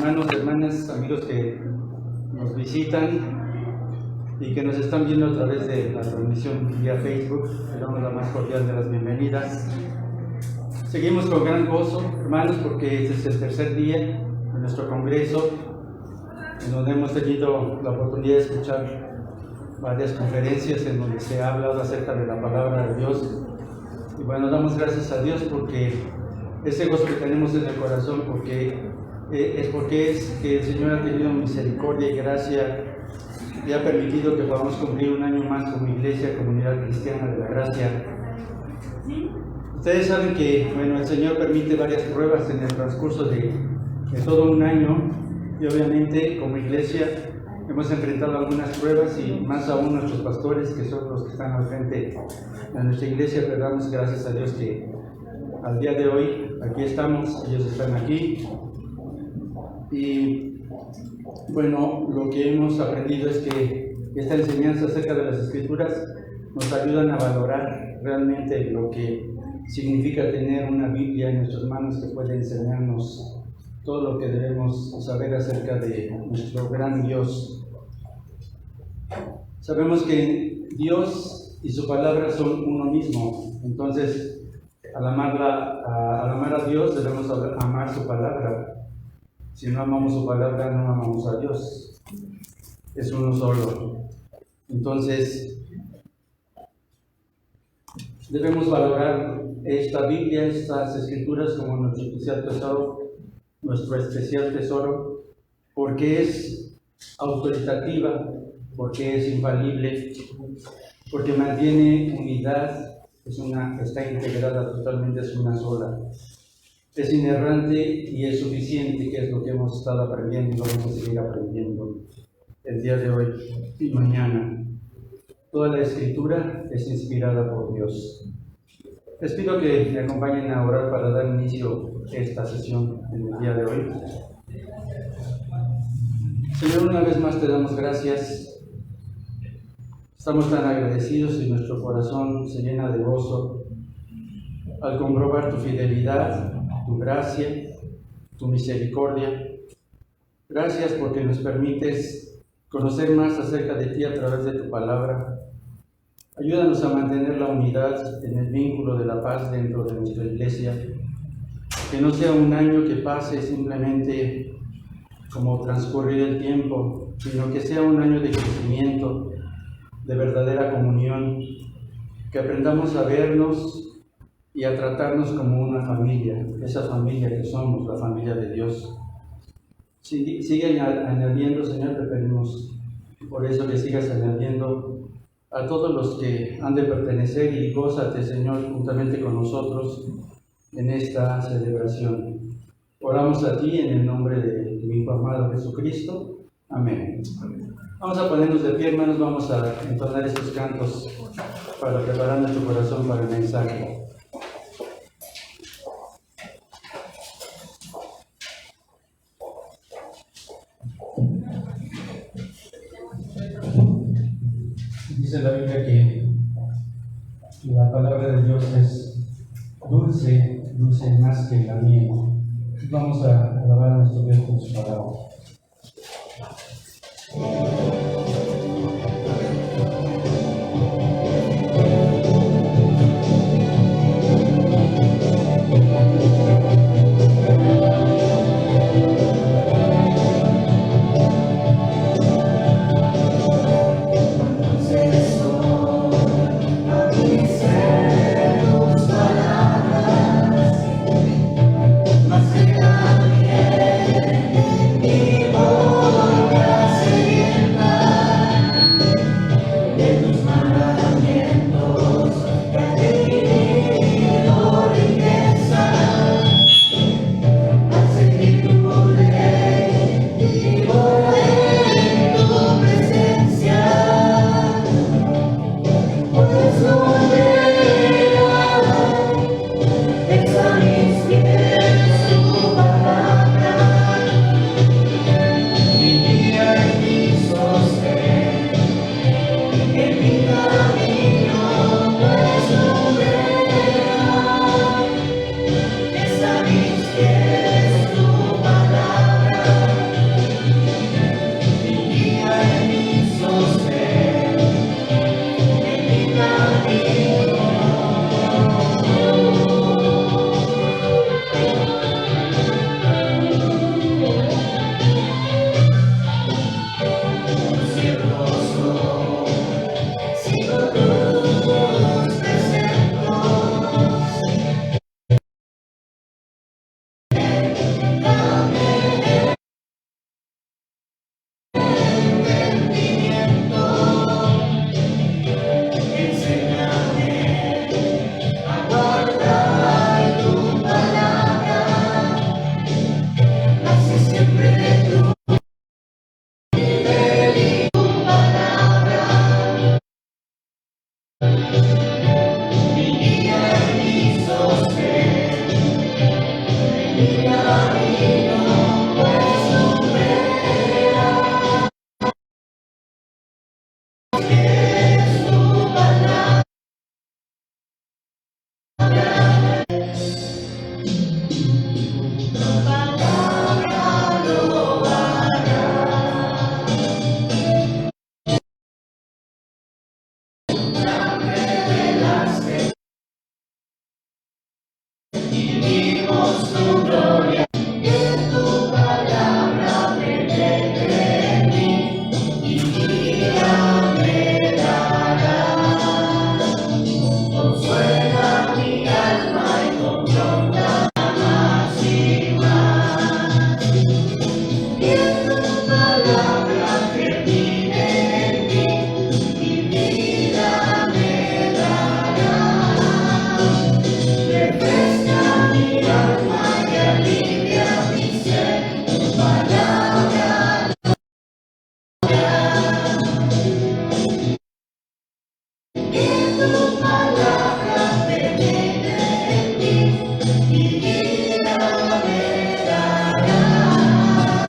Hermanos, hermanas, amigos que nos visitan y que nos están viendo a través de la transmisión vía Facebook, les damos la más cordial de las bienvenidas. Seguimos con gran gozo, hermanos, porque este es el tercer día de nuestro congreso, en donde hemos tenido la oportunidad de escuchar varias conferencias en donde se ha hablado acerca de la palabra de Dios. Y bueno, damos gracias a Dios porque ese gozo que tenemos en el corazón, porque es que el Señor ha tenido misericordia y gracia y ha permitido que podamos cumplir un año más como iglesia, comunidad cristiana de la gracia. Ustedes saben que el Señor permite varias pruebas en el transcurso de todo un año, y obviamente como iglesia hemos enfrentado algunas pruebas, y más aún nuestros pastores, que son los que están al frente de nuestra iglesia, pero damos gracias a Dios que al día de hoy aquí estamos, ellos están aquí. Y bueno, lo que hemos aprendido es que esta enseñanza acerca de las Escrituras nos ayudan a valorar realmente lo que significa tener una Biblia en nuestras manos que puede enseñarnos todo lo que debemos saber acerca de nuestro gran Dios. Sabemos que Dios y su palabra son uno mismo, entonces al amar a Dios debemos amar su palabra. Si no amamos su palabra, no amamos a Dios. Es uno solo. Entonces, debemos valorar esta Biblia, estas Escrituras, como nuestro especial tesoro, porque es autoritativa, porque es infalible, porque mantiene unidad, está integrada totalmente, es una sola. Es inerrante y es suficiente, que es lo que hemos estado aprendiendo y vamos a seguir aprendiendo el día de hoy y mañana. Toda la Escritura es inspirada por Dios. Les pido que me acompañen a orar para dar inicio a esta sesión en el día de hoy. Señor, una vez más te damos gracias. Estamos tan agradecidos y nuestro corazón se llena de gozo al comprobar tu fidelidad, tu gracia, tu misericordia. Gracias porque nos permites conocer más acerca de ti a través de tu palabra. Ayúdanos a mantener la unidad en el vínculo de la paz dentro de nuestra iglesia. Que no sea un año que pase simplemente como transcurrir el tiempo, sino que sea un año de crecimiento, de verdadera comunión, que aprendamos a vernos y a tratarnos como una familia, esa familia que somos, la familia de Dios. Sigue añadiendo, Señor, te pedimos por eso que sigas añadiendo a todos los que han de pertenecer, y gózate, Señor, juntamente con nosotros en esta celebración. Oramos a ti en el nombre de mi Hijo amado Jesucristo. Amén. Vamos a ponernos de pie, hermanos, vamos a entonar estos cantos para preparar nuestro corazón para el mensaje. Dice la Biblia que la palabra de Dios es dulce, dulce más que la miel. Vamos a alabar a nuestro Dios con su palabra. Más que la miel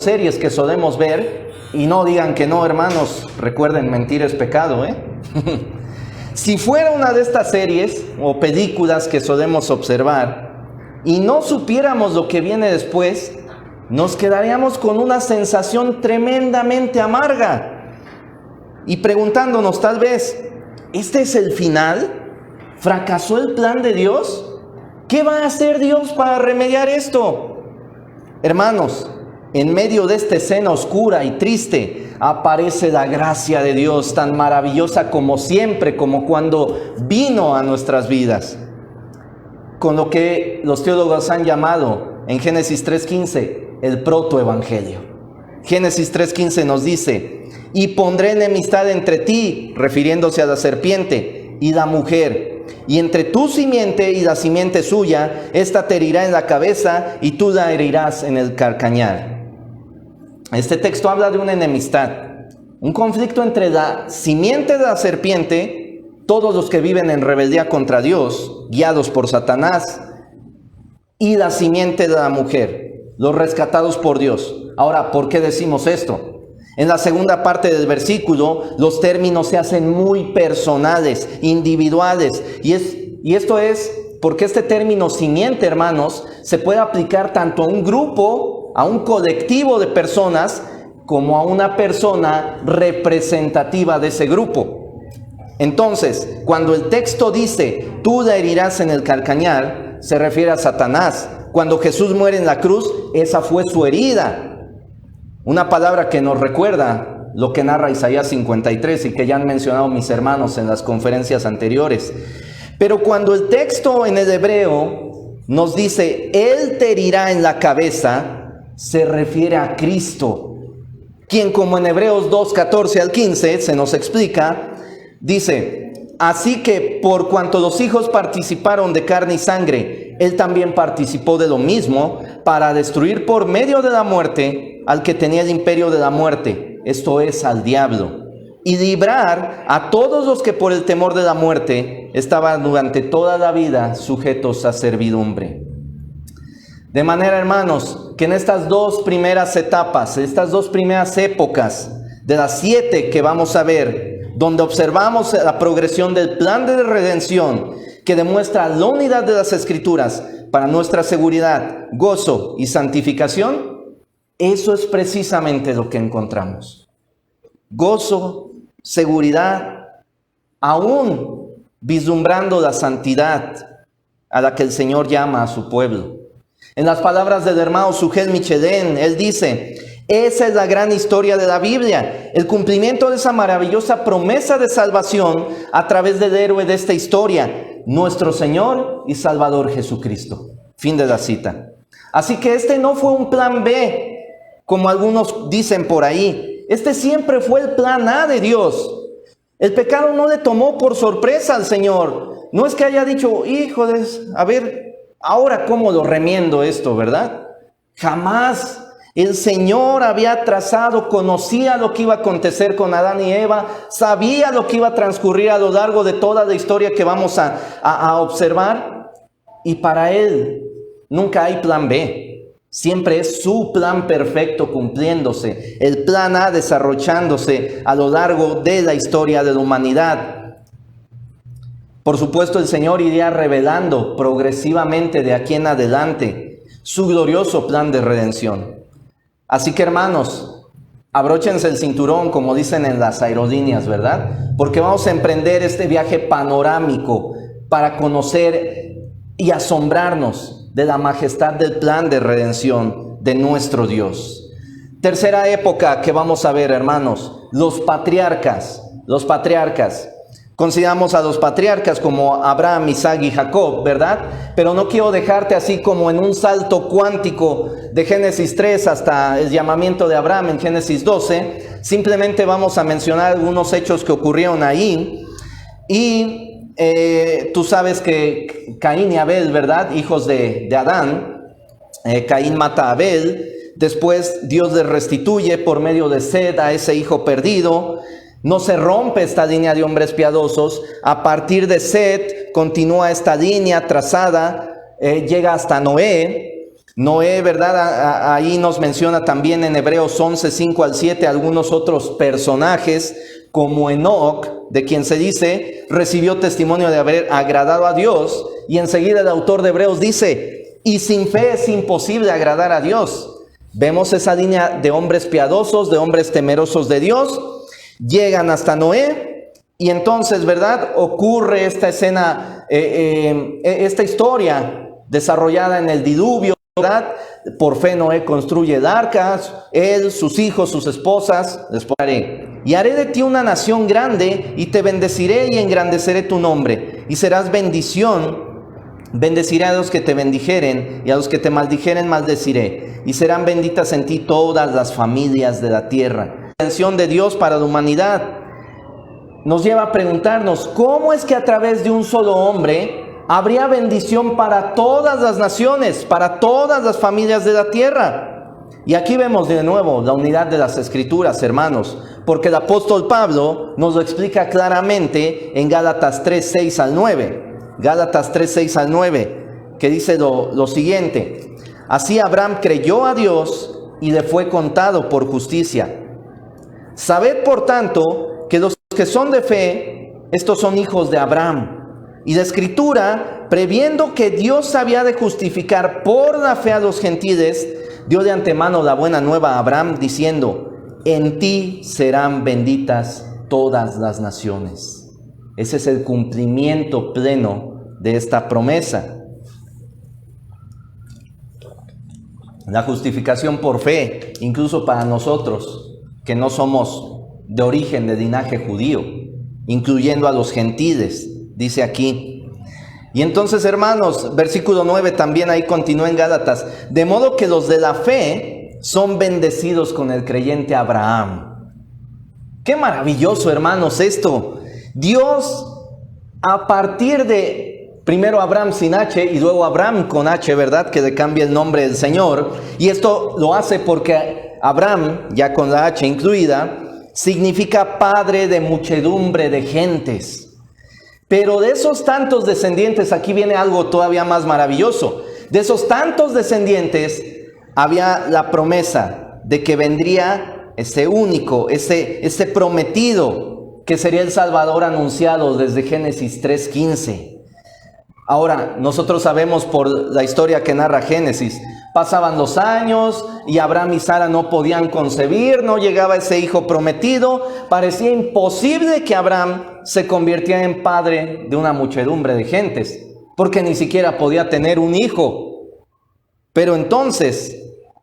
series que solemos ver, y no digan que no, hermanos, recuerden, mentir es pecado, Si fuera una de estas series o películas que solemos observar y no supiéramos lo que viene después, nos quedaríamos con una sensación tremendamente amarga y preguntándonos tal vez, ¿este es el final? ¿Fracasó el plan de Dios? ¿Qué va a hacer Dios para remediar esto? Hermanos, en medio de esta escena oscura y triste, aparece la gracia de Dios tan maravillosa como siempre, como cuando vino a nuestras vidas. Con lo que los teólogos han llamado en Génesis 3:15 el protoevangelio. Génesis 3:15 nos dice, y pondré enemistad entre ti, refiriéndose a la serpiente, y la mujer, y entre tu simiente y la simiente suya, esta te herirá en la cabeza y tú la herirás en el calcañar. Este texto habla de una enemistad, un conflicto entre la simiente de la serpiente, todos los que viven en rebeldía contra Dios, guiados por Satanás, y la simiente de la mujer, los rescatados por Dios. Ahora, ¿por qué decimos esto? En la segunda parte del versículo, los términos se hacen muy personales, individuales, y esto es porque este término simiente, hermanos, se puede aplicar tanto a un grupo, a un colectivo de personas, como a una persona representativa de ese grupo. Entonces, cuando el texto dice, tú la herirás en el calcañar, se refiere a Satanás. Cuando Jesús muere en la cruz, esa fue su herida. Una palabra que nos recuerda lo que narra Isaías 53 y que ya han mencionado mis hermanos en las conferencias anteriores. Pero cuando el texto en el hebreo nos dice, Él te herirá en la cabeza, se refiere a Cristo, quien, como en Hebreos 2, 14 al 15 se nos explica, dice, así que por cuanto los hijos participaron de carne y sangre, Él también participó de lo mismo, para destruir por medio de la muerte al que tenía el imperio de la muerte, esto es, al diablo, y librar a todos los que por el temor de la muerte estaban durante toda la vida sujetos a servidumbre. De manera, hermanos, que en estas dos primeras etapas, estas dos primeras épocas, de las 7 que vamos a ver, donde observamos la progresión del plan de redención, que demuestra la unidad de las Escrituras para nuestra seguridad, gozo y santificación, eso es precisamente lo que encontramos. Gozo, seguridad, aún vislumbrando la santidad a la que el Señor llama a su pueblo. En las palabras del hermano Sugel Michelén, él dice, esa es la gran historia de la Biblia, el cumplimiento de esa maravillosa promesa de salvación a través del héroe de esta historia, nuestro Señor y Salvador Jesucristo. Fin de la cita. Así que este no fue un plan B, como algunos dicen por ahí. Este siempre fue el plan A de Dios. El pecado no le tomó por sorpresa al Señor. No es que haya dicho, híjoles, a ver, ahora cómo lo remiendo esto, ¿verdad? Jamás. El Señor había trazado, conocía lo que iba a acontecer con Adán y Eva, sabía lo que iba a transcurrir a lo largo de toda la historia que vamos a observar. Y para Él nunca hay plan B. Siempre es su plan perfecto cumpliéndose, el plan A desarrollándose a lo largo de la historia de la humanidad. Por supuesto, el Señor iría revelando progresivamente de aquí en adelante su glorioso plan de redención. Así que, hermanos, abróchense el cinturón, como dicen en las aerolíneas, ¿verdad? Porque vamos a emprender este viaje panorámico para conocer y asombrarnos de la majestad del plan de redención de nuestro Dios. Tercera época que vamos a ver, hermanos, los patriarcas. Los patriarcas. Consideramos a los patriarcas como Abraham, Isaac y Jacob, ¿verdad? Pero no quiero dejarte así como en un salto cuántico de Génesis 3 hasta el llamamiento de Abraham en Génesis 12. Simplemente vamos a mencionar algunos hechos que ocurrieron ahí. Y tú sabes que Caín y Abel, ¿verdad? Hijos de Adán. Caín mata a Abel. Después Dios les restituye por medio de Set a ese hijo perdido. No se rompe esta línea de hombres piadosos. A partir de Set continúa esta línea trazada, llega hasta Noé. Noé, ¿verdad? Ahí nos menciona también en Hebreos 11, 5 al 7, algunos otros personajes, como Enoc, de quien se dice, recibió testimonio de haber agradado a Dios. Y enseguida el autor de Hebreos dice, y sin fe es imposible agradar a Dios. Vemos esa línea de hombres piadosos, de hombres temerosos de Dios. Llegan hasta Noé y entonces, ¿verdad? Ocurre esta escena, esta historia desarrollada en el diluvio, ¿verdad? Por fe Noé construye el arca, él, sus hijos, sus esposas. Después y haré de ti una nación grande y te bendeciré y engrandeceré tu nombre y serás bendición. Bendeciré a los que te bendijeren y a los que te maldijeren maldeciré y serán benditas en ti todas las familias de la tierra. La intención de Dios para la humanidad nos lleva a preguntarnos, ¿cómo es que a través de un solo hombre habría bendición para todas las naciones, para todas las familias de la tierra? Y aquí vemos de nuevo la unidad de las Escrituras, hermanos, porque el apóstol Pablo nos lo explica claramente en Gálatas 3, 6 al 9. Gálatas 3, 6 al 9, que dice lo siguiente: así Abraham creyó a Dios y le fue contado por justicia. Sabed por tanto que los que son de fe, estos son hijos de Abraham. Y la Escritura, previendo que Dios había de justificar por la fe a los gentiles, dio de antemano la buena nueva a Abraham, diciendo: en ti serán benditas todas las naciones. Ese es el cumplimiento pleno de esta promesa. La justificación por fe, incluso para nosotros, que no somos de origen de linaje judío, incluyendo a los gentiles, dice aquí. Y entonces, hermanos, versículo 9 también ahí continúa en Gálatas. De modo que los de la fe son bendecidos con el creyente Abraham. Qué maravilloso, hermanos, esto. Dios, a partir de primero Abraham sin H y luego Abraham con H, ¿verdad? Que le cambia el nombre del Señor. Y esto lo hace porque Abraham, ya con la H incluida, significa padre de muchedumbre de gentes. Pero de esos tantos descendientes, aquí viene algo todavía más maravilloso. De esos tantos descendientes, había la promesa de que vendría ese único, ese prometido, que sería el Salvador anunciado desde Génesis 3:15. Ahora, nosotros sabemos por la historia que narra Génesis, pasaban los años y Abraham y Sara no podían concebir, no llegaba ese hijo prometido, parecía imposible que Abraham se convirtiera en padre de una muchedumbre de gentes, porque ni siquiera podía tener un hijo. Pero entonces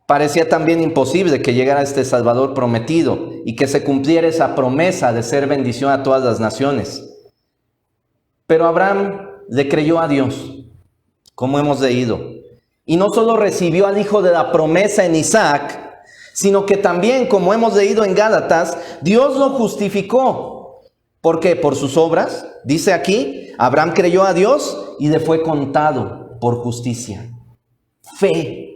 parecía también imposible que llegara este Salvador prometido y que se cumpliera esa promesa de ser bendición a todas las naciones. Pero Abraham le creyó a Dios, como hemos leído. Y no solo recibió al hijo de la promesa en Isaac, sino que también, como hemos leído en Gálatas, Dios lo justificó. ¿Por qué? Por sus obras. Dice aquí, Abraham creyó a Dios y le fue contado por justicia. Fe.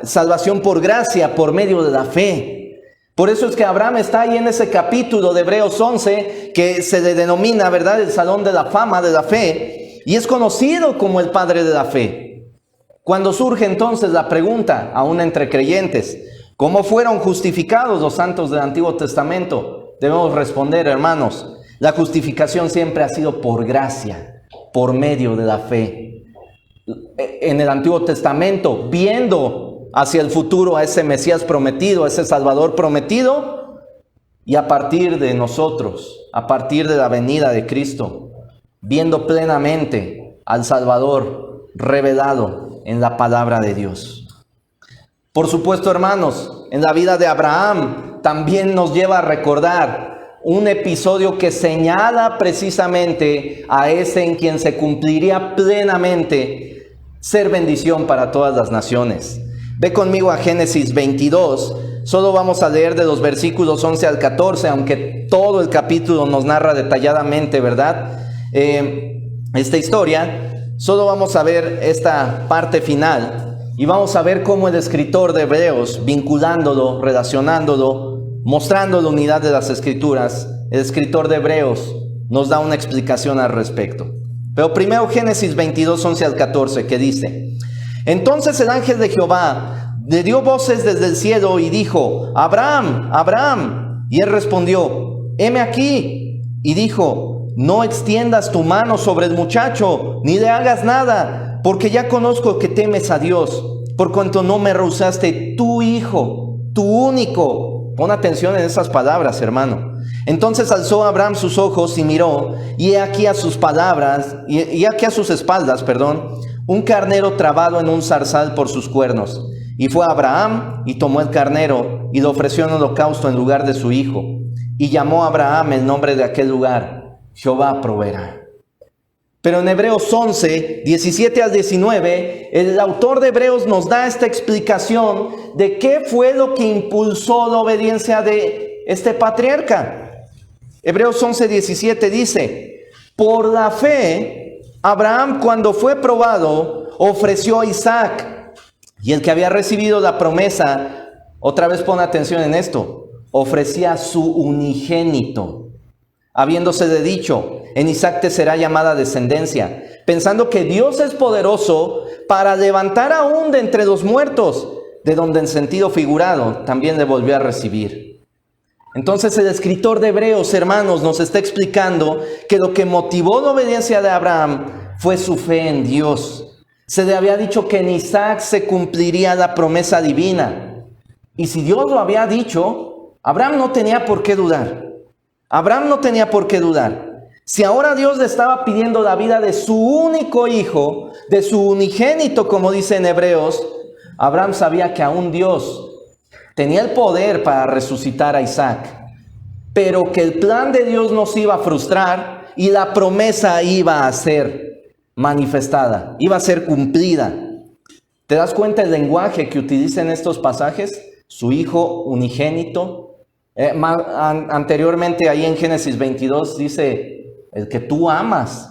Salvación por gracia, por medio de la fe. Por eso es que Abraham está ahí en ese capítulo de Hebreos 11, que se le denomina, ¿verdad?, el Salón de la Fama de la Fe, y es conocido como el Padre de la Fe. Cuando surge entonces la pregunta, aún entre creyentes, ¿cómo fueron justificados los santos del Antiguo Testamento? Debemos responder, hermanos, la justificación siempre ha sido por gracia, por medio de la fe. En el Antiguo Testamento, viendo hacia el futuro a ese Mesías prometido, a ese Salvador prometido, y a partir de nosotros, a partir de la venida de Cristo, viendo plenamente al Salvador revelado en la palabra de Dios. Por supuesto, hermanos, en la vida de Abraham también nos lleva a recordar un episodio que señala precisamente a ese en quien se cumpliría plenamente ser bendición para todas las naciones. Ve conmigo a Génesis 22. Solo vamos a leer de los versículos 11 al 14, aunque todo el capítulo nos narra detalladamente, ¿verdad?, esta historia. Solo vamos a ver esta parte final y vamos a ver cómo el escritor de Hebreos, vinculándolo, relacionándolo, mostrando la unidad de las Escrituras, el escritor de Hebreos nos da una explicación al respecto. Pero primero Génesis 22, 11 al 14, que dice: Entonces el ángel de Jehová le dio voces desde el cielo y dijo: Abraham, Abraham. Y él respondió: heme aquí. Y dijo: no extiendas tu mano sobre el muchacho, ni le hagas nada, porque ya conozco que temes a Dios, por cuanto no me rehusaste tu hijo, tu único. Pon atención en esas palabras, hermano. Entonces alzó Abraham sus ojos y miró, y he aquí a sus palabras, y aquí a sus espaldas, un carnero trabado en un zarzal por sus cuernos. Y fue Abraham y tomó el carnero y lo ofreció en holocausto en lugar de su hijo. Y llamó a Abraham el nombre de aquel lugar: Jehová proveerá. Pero en Hebreos 11, 17 al 19, el autor de Hebreos nos da esta explicación de qué fue lo que impulsó la obediencia de este patriarca. Hebreos 11, 17 dice: por la fe, Abraham, cuando fue probado, ofreció a Isaac. Y el que había recibido la promesa, otra vez pon atención en esto, ofrecía a su unigénito, habiéndosele dicho: en Isaac te será llamada descendencia, pensando que Dios es poderoso para levantar aún de entre los muertos, de donde en sentido figurado también le volvió a recibir. Entonces el escritor de Hebreos, hermanos, nos está explicando que lo que motivó la obediencia de Abraham fue su fe en Dios. Se le había dicho que en Isaac se cumpliría la promesa divina. Y si Dios lo había dicho, Abraham no tenía por qué dudar. Abraham no tenía por qué dudar. Si ahora Dios le estaba pidiendo la vida de su único hijo, de su unigénito, como dice en Hebreos, Abraham sabía que aún Dios tenía el poder para resucitar a Isaac, pero que el plan de Dios no se iba a frustrar y la promesa iba a ser manifestada, iba a ser cumplida. ¿Te das cuenta el lenguaje que utiliza en estos pasajes? Su hijo unigénito. Anteriormente ahí en Génesis 22 dice: el que tú amas.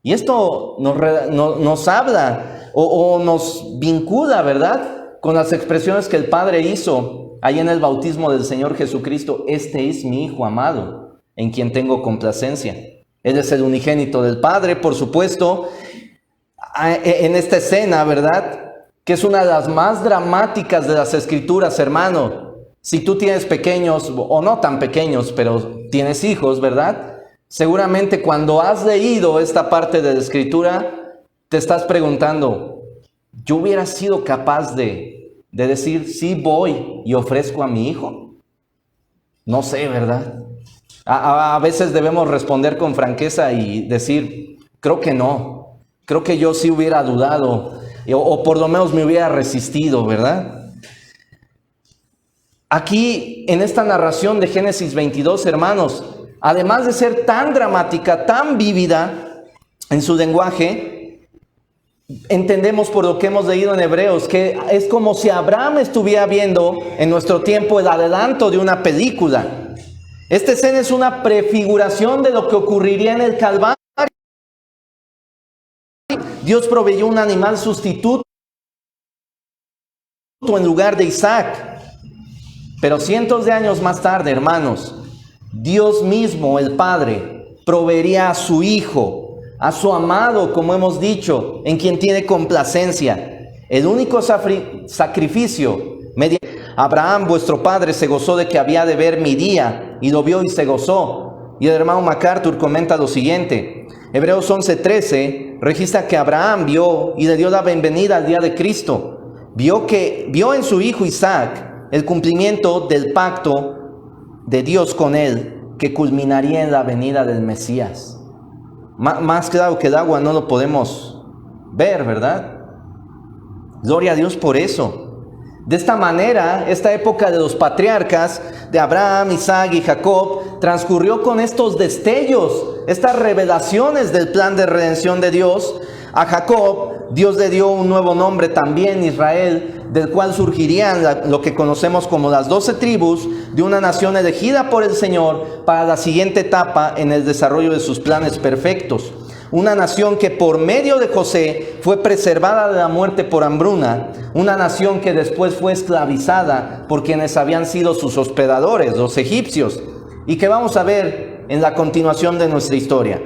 Y esto nos habla o nos vincula, ¿verdad?, con las expresiones que el Padre hizo ahí en el bautismo del Señor Jesucristo: este es mi Hijo amado, en quien tengo complacencia. Él es el unigénito del Padre, por supuesto, en esta escena, ¿verdad?, que es una de las más dramáticas de las Escrituras, hermano. Si tú tienes pequeños, o no tan pequeños, pero tienes hijos, ¿verdad?, seguramente cuando has leído esta parte de la Escritura, te estás preguntando: ¿yo hubiera sido capaz de decir sí voy y ofrezco a mi hijo? No sé, ¿verdad? A veces debemos responder con franqueza y decir: creo que no. Creo que yo sí hubiera dudado, o por lo menos me hubiera resistido, ¿verdad? Aquí, en esta narración de Génesis 22, hermanos, además de ser tan dramática, tan vívida en su lenguaje, entendemos por lo que hemos leído en Hebreos que es como si Abraham estuviera viendo en nuestro tiempo el adelanto de una película. Esta escena es una prefiguración de lo que ocurriría en el Calvario. Dios proveyó un animal sustituto en lugar de Isaac. Pero cientos de años más tarde, hermanos, Dios mismo, el Padre, proveería a su Hijo, a su amado, como hemos dicho, en quien tiene complacencia. El único sacrificio. Abraham, vuestro padre, se gozó de que había de ver mi día, y lo vio y se gozó. Y el hermano MacArthur comenta lo siguiente: Hebreos 11:13 registra que Abraham vio y le dio la bienvenida al día de Cristo. Vio en su hijo Isaac el cumplimiento del pacto de Dios con él, que culminaría en la venida del Mesías. Más claro que el agua no lo podemos ver, ¿verdad? Gloria a Dios por eso. De esta manera, esta época de los patriarcas, de Abraham, Isaac y Jacob, transcurrió con estos destellos, estas revelaciones del plan de redención de Dios. A Jacob, Dios le dio un nuevo nombre también, Israel, del cual surgirían lo que conocemos como las 12 tribus de una nación elegida por el Señor para la siguiente etapa en el desarrollo de sus planes perfectos. Una nación que por medio de José fue preservada de la muerte por hambruna. Una nación que después fue esclavizada por quienes habían sido sus hospedadores, los egipcios. Y que vamos a ver en la continuación de nuestra historia.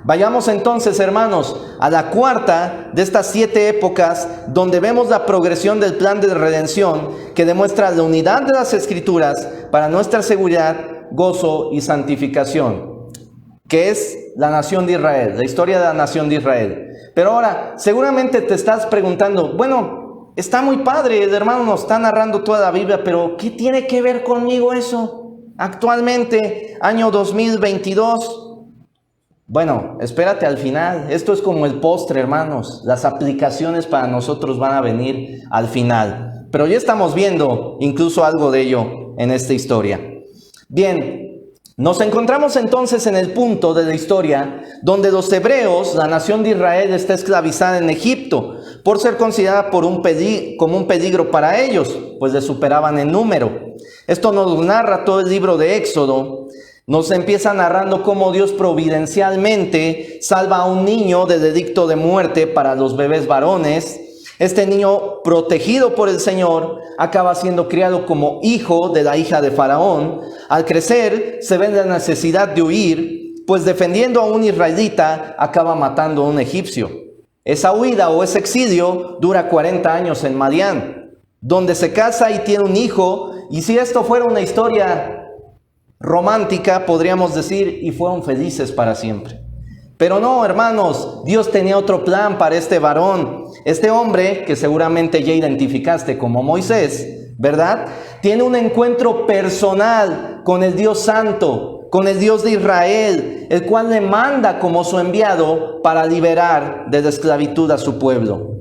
Vayamos entonces, hermanos, a la cuarta de estas 7 épocas donde vemos la progresión del plan de redención que demuestra la unidad de las Escrituras para nuestra seguridad, gozo y santificación, que es la nación de Israel, la historia de la nación de Israel. Pero ahora, seguramente te estás preguntando, bueno, está muy padre, el hermano nos está narrando toda la Biblia, pero ¿qué tiene que ver conmigo eso? Actualmente, año 2022. Bueno, espérate al final. Esto es como el postre, hermanos. Las aplicaciones para nosotros van a venir al final. Pero ya estamos viendo incluso algo de ello en esta historia. Bien, nos encontramos entonces en el punto de la historia donde los hebreos, la nación de Israel, está esclavizada en Egipto por ser considerada como un peligro para ellos, pues le superaban en número. Esto nos narra todo el libro de Éxodo. Nos empieza narrando cómo Dios providencialmente salva a un niño del edicto de muerte para los bebés varones. Este niño, protegido por el Señor, acaba siendo criado como hijo de la hija de Faraón. Al crecer, se ve en la necesidad de huir, pues defendiendo a un israelita, acaba matando a un egipcio. Esa huida o ese exilio dura 40 años en Madián, donde se casa y tiene un hijo. Y si esto fuera una historia romántica, podríamos decir, y fueron felices para siempre. Pero no, hermanos, Dios tenía otro plan para este varón. Este hombre, que seguramente ya identificaste como Moisés, ¿verdad? Tiene un encuentro personal con el Dios Santo, con el Dios de Israel, el cual le manda como su enviado para liberar de la esclavitud a su pueblo.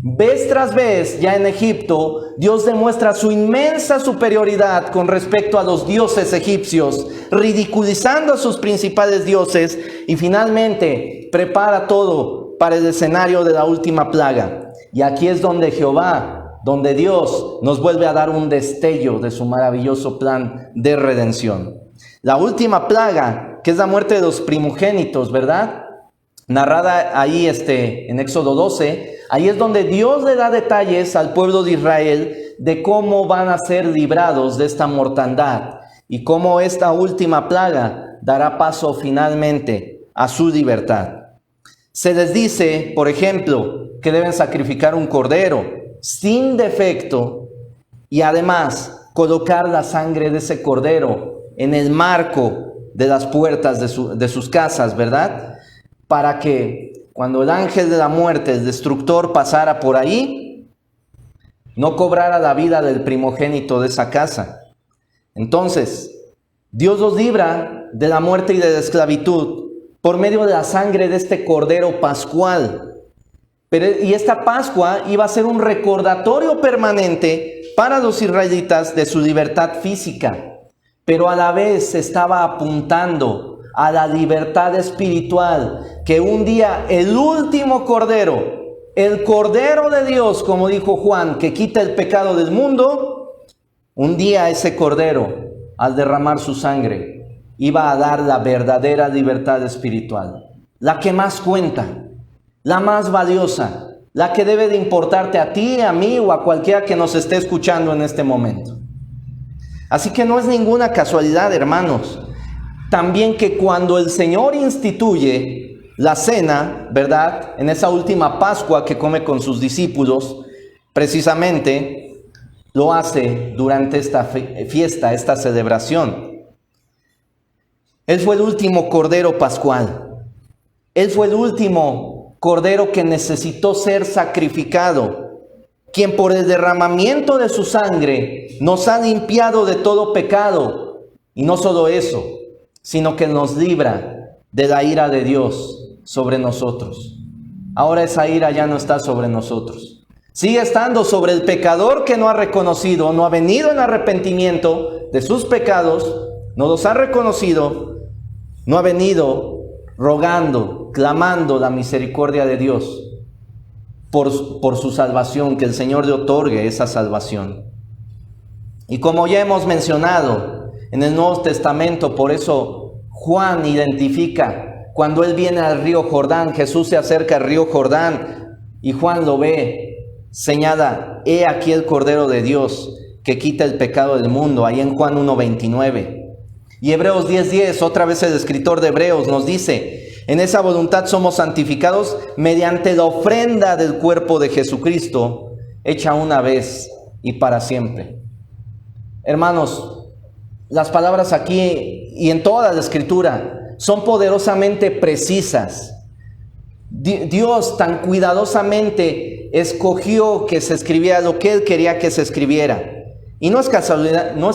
Vez tras vez, ya en Egipto, Dios demuestra su inmensa superioridad con respecto a los dioses egipcios, ridiculizando a sus principales dioses, y finalmente prepara todo para el escenario de la última plaga. Y aquí es donde Jehová, donde Dios nos vuelve a dar un destello de su maravilloso plan de redención. La última plaga, que es la muerte de los primogénitos, ¿verdad? Narrada ahí en Éxodo 12, ahí es donde Dios le da detalles al pueblo de Israel de cómo van a ser librados de esta mortandad y cómo esta última plaga dará paso finalmente a su libertad. Se les dice, por ejemplo, que deben sacrificar un cordero sin defecto y además colocar la sangre de ese cordero en el marco de las puertas de sus casas, ¿verdad? Para que cuando el ángel de la muerte, el destructor, pasara por ahí, no cobrara la vida del primogénito de esa casa. Entonces, Dios los libra de la muerte y de la esclavitud por medio de la sangre de este cordero pascual. Y esta Pascua iba a ser un recordatorio permanente para los israelitas de su libertad física, pero a la vez estaba apuntando a la libertad espiritual, que un día el último cordero, el Cordero de Dios, como dijo Juan, que quita el pecado del mundo, un día ese cordero, al derramar su sangre, iba a dar la verdadera libertad espiritual, la que más cuenta, la más valiosa, la que debe de importarte a ti, a mí o a cualquiera que nos esté escuchando en este momento. Así que no es ninguna casualidad, hermanos, también que cuando el Señor instituye la cena, ¿verdad? En esa última Pascua que come con sus discípulos, precisamente lo hace durante esta fiesta, esta celebración. Él fue el último cordero pascual. Él fue el último cordero que necesitó ser sacrificado, quien por el derramamiento de su sangre nos ha limpiado de todo pecado. Y no solo eso, sino que nos libra de la ira de Dios sobre nosotros. Ahora esa ira ya no está sobre nosotros. Sigue estando sobre el pecador que no ha reconocido, no ha venido en arrepentimiento de sus pecados, no los ha reconocido, no ha venido rogando, clamando la misericordia de Dios por su salvación, que el Señor le otorgue esa salvación. Y como ya hemos mencionado, en el Nuevo Testamento, por eso Juan identifica, cuando él viene al río Jordán, Jesús se acerca al río Jordán y Juan lo ve, señala, he aquí el Cordero de Dios que quita el pecado del mundo, ahí en Juan 1:29. Y Hebreos 10:10, otra vez el escritor de Hebreos nos dice, En esa voluntad somos santificados mediante la ofrenda del cuerpo de Jesucristo, hecha una vez y para siempre. Hermanos, las palabras aquí y en toda la Escritura son poderosamente precisas. Dios tan cuidadosamente escogió que se escribiera lo que Él quería que se escribiera. Y no es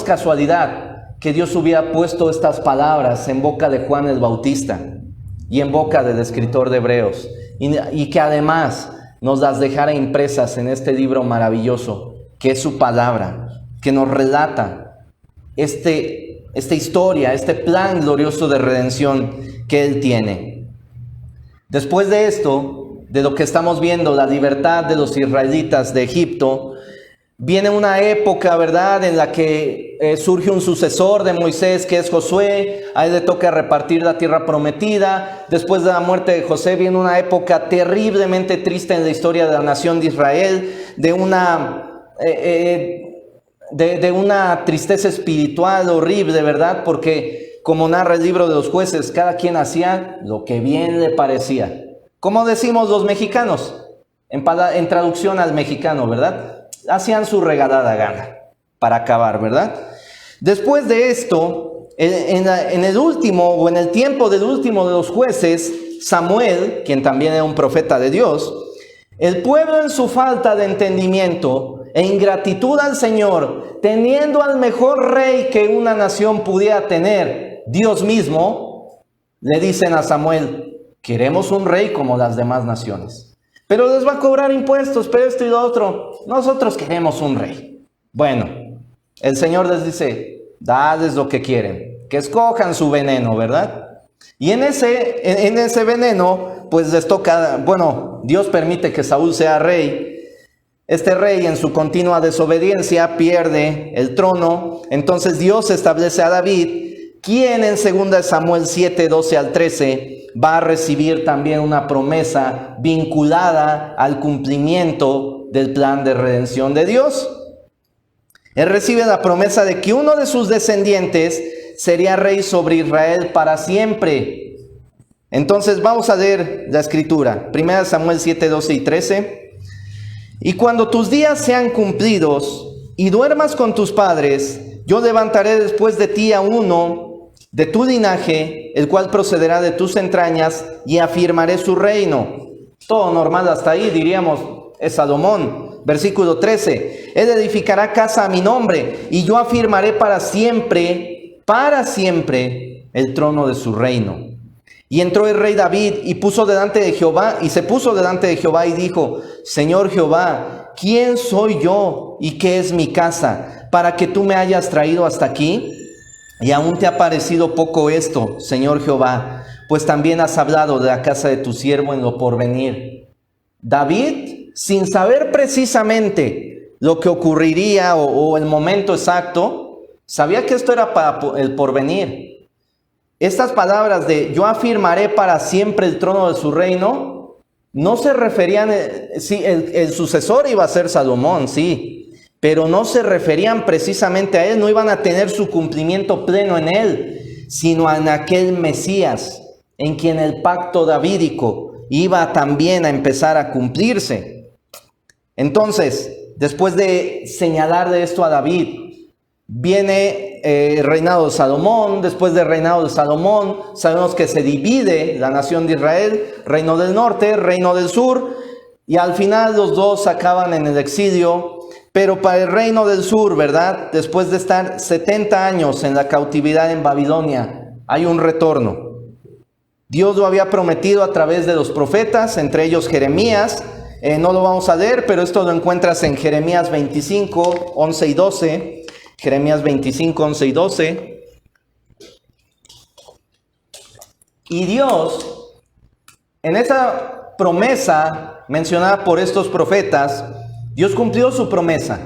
casualidad que Dios hubiera puesto estas palabras en boca de Juan el Bautista y en boca del escritor de Hebreos, y que además nos las dejara impresas en este libro maravilloso, que es su palabra, que nos relata esta historia, este plan glorioso de redención que Él tiene. Después de esto, de lo que estamos viendo, la libertad de los israelitas de Egipto, viene una época, ¿verdad?, en la que surge un sucesor de Moisés, que es Josué. A él le toca repartir la tierra prometida. Después de la muerte de José viene una época terriblemente triste en la historia de la nación de Israel, de una tristeza espiritual horrible, ¿verdad? Porque, como narra el libro de los Jueces, cada quien hacía lo que bien le parecía. Como decimos los mexicanos, en traducción al mexicano, ¿verdad? Hacían su regalada gana para acabar, ¿verdad? Después de esto, en el tiempo del último de los jueces, Samuel, quien también era un profeta de Dios, el pueblo, en su falta de entendimiento e ingratitud al Señor, teniendo al mejor rey que una nación pudiera tener, Dios mismo, le dicen a Samuel: queremos un rey como las demás naciones, pero les va a cobrar impuestos, pero esto y lo otro. Nosotros queremos un rey. Bueno, el Señor les dice: dadles lo que quieren, que escojan su veneno, ¿verdad? Y en ese veneno, pues les toca, Dios permite que Saúl sea rey. Este rey, en su continua desobediencia, pierde el trono. Entonces Dios establece a David, quien en 2 Samuel 7, 12 al 13, va a recibir también una promesa vinculada al cumplimiento del plan de redención de Dios. Él recibe la promesa de que uno de sus descendientes sería rey sobre Israel para siempre. Entonces vamos a leer la escritura. 1 Samuel 7, 12 y 13. Y cuando tus días sean cumplidos y duermas con tus padres, yo levantaré después de ti a uno de tu linaje, el cual procederá de tus entrañas, y afirmaré su reino. Todo normal hasta ahí, diríamos, es Salomón. Versículo 13. Él edificará casa a mi nombre, y yo afirmaré para siempre el trono de su reino. Y entró el rey David y se puso delante de Jehová y dijo: Señor Jehová, ¿quién soy yo y qué es mi casa, para que tú me hayas traído hasta aquí? Y aún te ha parecido poco esto, Señor Jehová, pues también has hablado de la casa de tu siervo en lo porvenir. David, sin saber precisamente lo que ocurriría o el momento exacto, sabía que esto era para el porvenir. Estas palabras de yo afirmaré para siempre el trono de su reino, no se referían, sí, el sucesor iba a ser Salomón, sí, pero no se referían precisamente a él, no iban a tener su cumplimiento pleno en él, sino en aquel Mesías, en quien el pacto davídico iba también a empezar a cumplirse. Entonces, después de señalar de esto a David, viene el reinado de Salomón. Después del reinado de Salomón, sabemos que se divide la nación de Israel, reino del norte, reino del sur, y al final los dos acaban en el exilio. Pero para el reino del sur, ¿verdad?, después de estar 70 años en la cautividad en Babilonia, hay un retorno. Dios lo había prometido a través de los profetas, entre ellos Jeremías. No lo vamos a leer, pero esto lo encuentras en Jeremías 25, 11 y 12. Jeremías 25, 11 y 12. Y Dios, en esa promesa mencionada por estos profetas, Dios cumplió su promesa.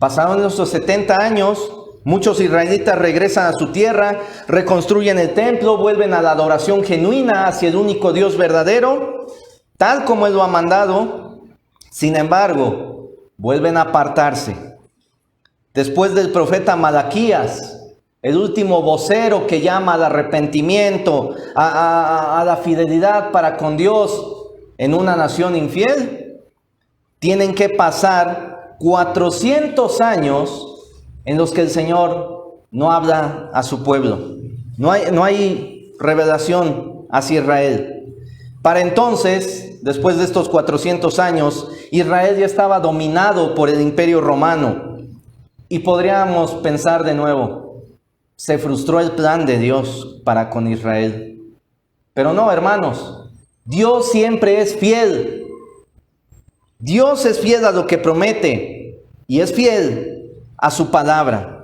Pasaron esos 70 años, muchos israelitas regresan a su tierra, reconstruyen el templo, vuelven a la adoración genuina hacia el único Dios verdadero, tal como Él lo ha mandado. Sin embargo, vuelven a apartarse. Después del profeta Malaquías, el último vocero que llama al arrepentimiento, a la fidelidad para con Dios en una nación infiel, tienen que pasar 400 años en los que el Señor no habla a su pueblo. No hay revelación hacia Israel. Para entonces, después de estos 400 años, Israel ya estaba dominado por el Imperio Romano. Y podríamos pensar de nuevo, se frustró el plan de Dios para con Israel. Pero no, hermanos, Dios siempre es fiel. Dios es fiel a lo que promete y es fiel a su palabra.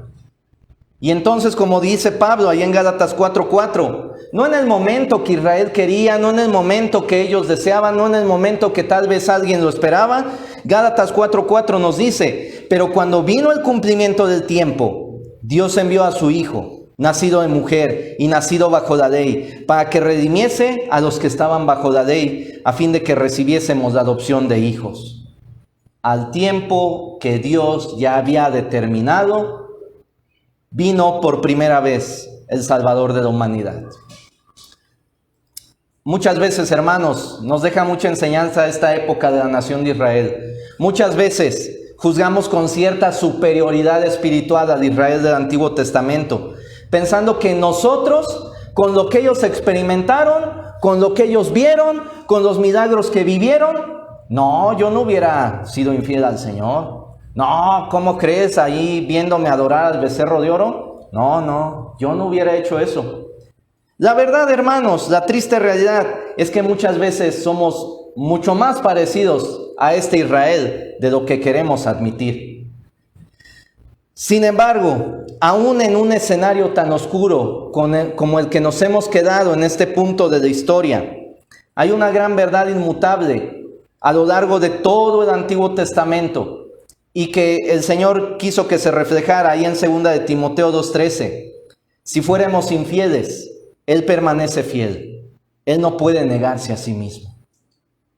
Y entonces, como dice Pablo ahí en Gálatas 4:4, no en el momento que Israel quería, no en el momento que ellos deseaban, no en el momento que tal vez alguien lo esperaba. Gálatas 4:4 nos dice, pero cuando vino el cumplimiento del tiempo, Dios envió a su Hijo, nacido de mujer y nacido bajo la ley, para que redimiese a los que estaban bajo la ley, a fin de que recibiésemos la adopción de hijos. Al tiempo que Dios ya había determinado, vino por primera vez el Salvador de la humanidad. Muchas veces, hermanos, nos deja mucha enseñanza esta época de la nación de Israel. Muchas veces juzgamos con cierta superioridad espiritual al Israel del Antiguo Testamento, pensando que nosotros, con lo que ellos experimentaron, con lo que ellos vieron, con los milagros que vivieron, no, yo no hubiera sido infiel al Señor. No, ¿cómo crees ahí viéndome adorar al becerro de oro? No, yo no hubiera hecho eso. La verdad, hermanos, la triste realidad es que muchas veces somos mucho más parecidos a este Israel de lo que queremos admitir. Sin embargo, aún en un escenario tan oscuro como el que nos hemos quedado en este punto de la historia, hay una gran verdad inmutable a lo largo de todo el Antiguo Testamento, y que el Señor quiso que se reflejara ahí en 2 de Timoteo 2:13. Si fuéramos infieles, Él permanece fiel. Él no puede negarse a sí mismo.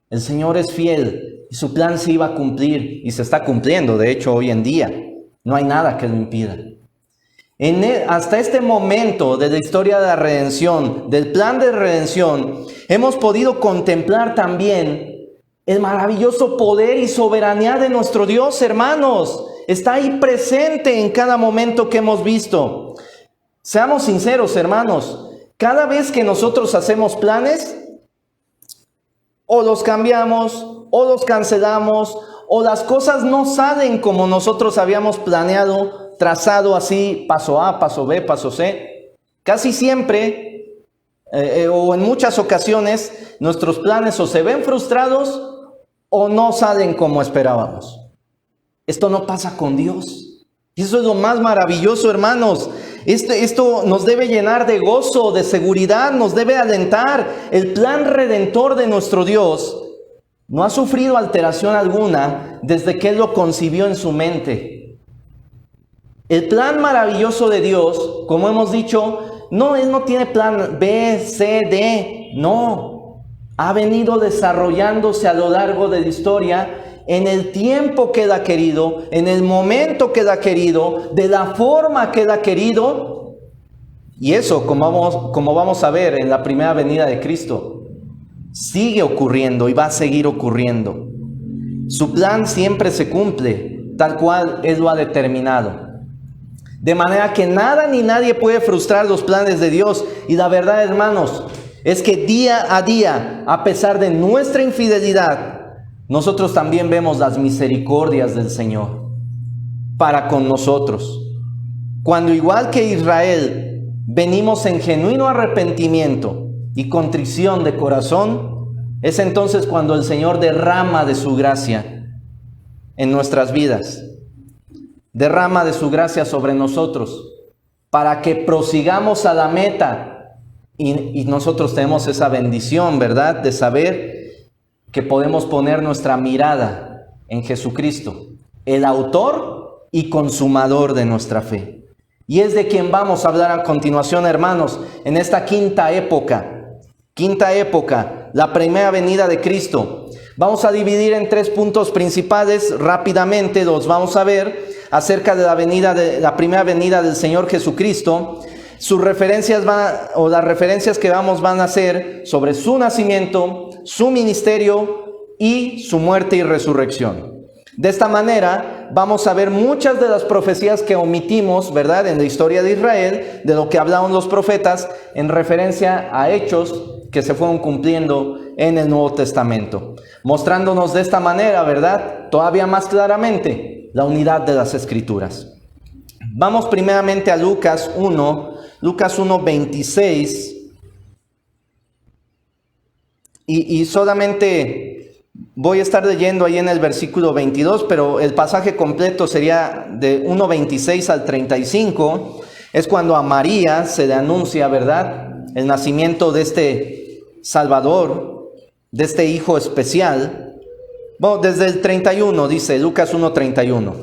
El Señor es fiel y su plan se iba a cumplir y se está cumpliendo, de hecho, hoy en día. No hay nada que lo impida. Hasta este momento de la historia de la redención, del plan de redención, hemos podido contemplar también el maravilloso poder y soberanía de nuestro Dios, hermanos. Está ahí presente en cada momento que hemos visto. Seamos sinceros, hermanos. Cada vez que nosotros hacemos planes, o los cambiamos, o los cancelamos, o las cosas no salen como nosotros habíamos planeado, trazado así, paso A, paso B, paso C. Casi siempre, o en muchas ocasiones, nuestros planes o se ven frustrados, o no salen como esperábamos. Esto no pasa con Dios. Y eso es lo más maravilloso, hermanos. Esto nos debe llenar de gozo, de seguridad, nos debe alentar. El plan redentor de nuestro Dios no ha sufrido alteración alguna desde que Él lo concibió en su mente. El plan maravilloso de Dios, como hemos dicho, Él no tiene plan B, C, D, no. Ha venido desarrollándose a lo largo de la historia en el tiempo que Él ha querido, en el momento que Él ha querido, de la forma que Él ha querido. Y eso, como vamos a ver en la primera venida de Cristo, sigue ocurriendo y va a seguir ocurriendo. Su plan siempre se cumple, tal cual Él lo ha determinado. De manera que nada ni nadie puede frustrar los planes de Dios. Y la verdad, hermanos, es que día a día, a pesar de nuestra infidelidad, nosotros también vemos las misericordias del Señor para con nosotros. Cuando igual que Israel, venimos en genuino arrepentimiento y contrición de corazón, es entonces cuando el Señor derrama de su gracia en nuestras vidas. Derrama de su gracia sobre nosotros para que prosigamos a la meta. Y nosotros tenemos esa bendición, ¿verdad? De saber que podemos poner nuestra mirada en Jesucristo, el autor y consumador de nuestra fe. Y es de quien vamos a hablar a continuación, hermanos, en esta quinta época, la primera venida de Cristo. Vamos a dividir en 3 puntos principales, rápidamente los vamos a ver, acerca de la primera venida del Señor Jesucristo. Sus referencias las referencias que van a ser sobre su nacimiento, su ministerio y su muerte y resurrección. De esta manera vamos a ver muchas de las profecías que omitimos, ¿verdad?, en la historia de Israel, de lo que hablaban los profetas en referencia a hechos que se fueron cumpliendo en el Nuevo Testamento, mostrándonos de esta manera, ¿verdad?, todavía más claramente la unidad de las Escrituras. Vamos primeramente a Lucas 1:26, y solamente voy a estar leyendo ahí en el versículo 22, pero el pasaje completo sería de 1:26 al 35, es cuando a María se le anuncia, ¿verdad?, el nacimiento de este Salvador, de este Hijo especial. Bueno, desde el 31 dice, Lucas 1:31.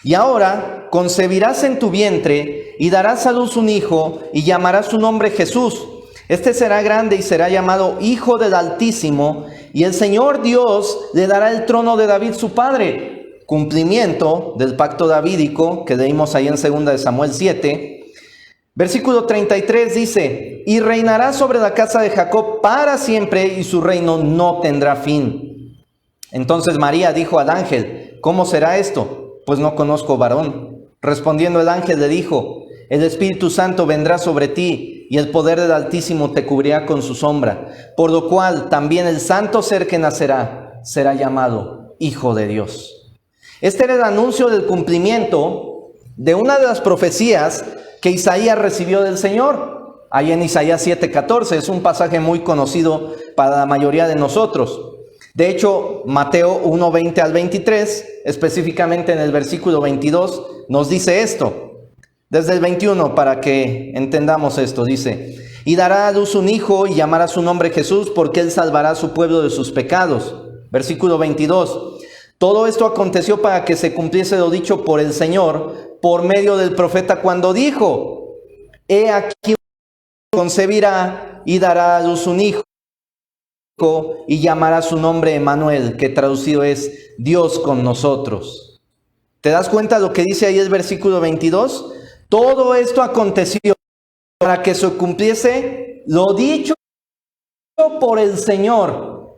Y ahora concebirás en tu vientre y darás a luz un hijo y llamarás su nombre Jesús. Este será grande y será llamado Hijo del Altísimo, y el Señor Dios le dará el trono de David su padre. Cumplimiento del pacto davídico que leímos ahí en 2 de Samuel 7. Versículo 33 dice, y reinará sobre la casa de Jacob para siempre, y su reino no tendrá fin. Entonces María dijo al ángel, ¿cómo será esto? Pues no conozco varón. Respondiendo el ángel le dijo, el Espíritu Santo vendrá sobre ti, y el poder del Altísimo te cubrirá con su sombra, por lo cual también el santo ser que nacerá será llamado Hijo de Dios. Este era el anuncio del cumplimiento de una de las profecías que Isaías recibió del Señor. Ahí en Isaías 7:14, es un pasaje muy conocido para la mayoría de nosotros. De hecho, Mateo 1:20 al 23, específicamente en el versículo 22, nos dice esto. Desde el 21, para que entendamos esto, dice, y dará a luz un hijo y llamará su nombre Jesús, porque él salvará a su pueblo de sus pecados. Versículo 22, todo esto aconteció para que se cumpliese lo dicho por el Señor, por medio del profeta, cuando dijo, he aquí concebirá y dará a luz un hijo y llamará su nombre Emmanuel, que traducido es Dios con nosotros. ¿Te das cuenta lo que dice ahí el versículo 22? Todo esto aconteció para que se cumpliese lo dicho por el Señor.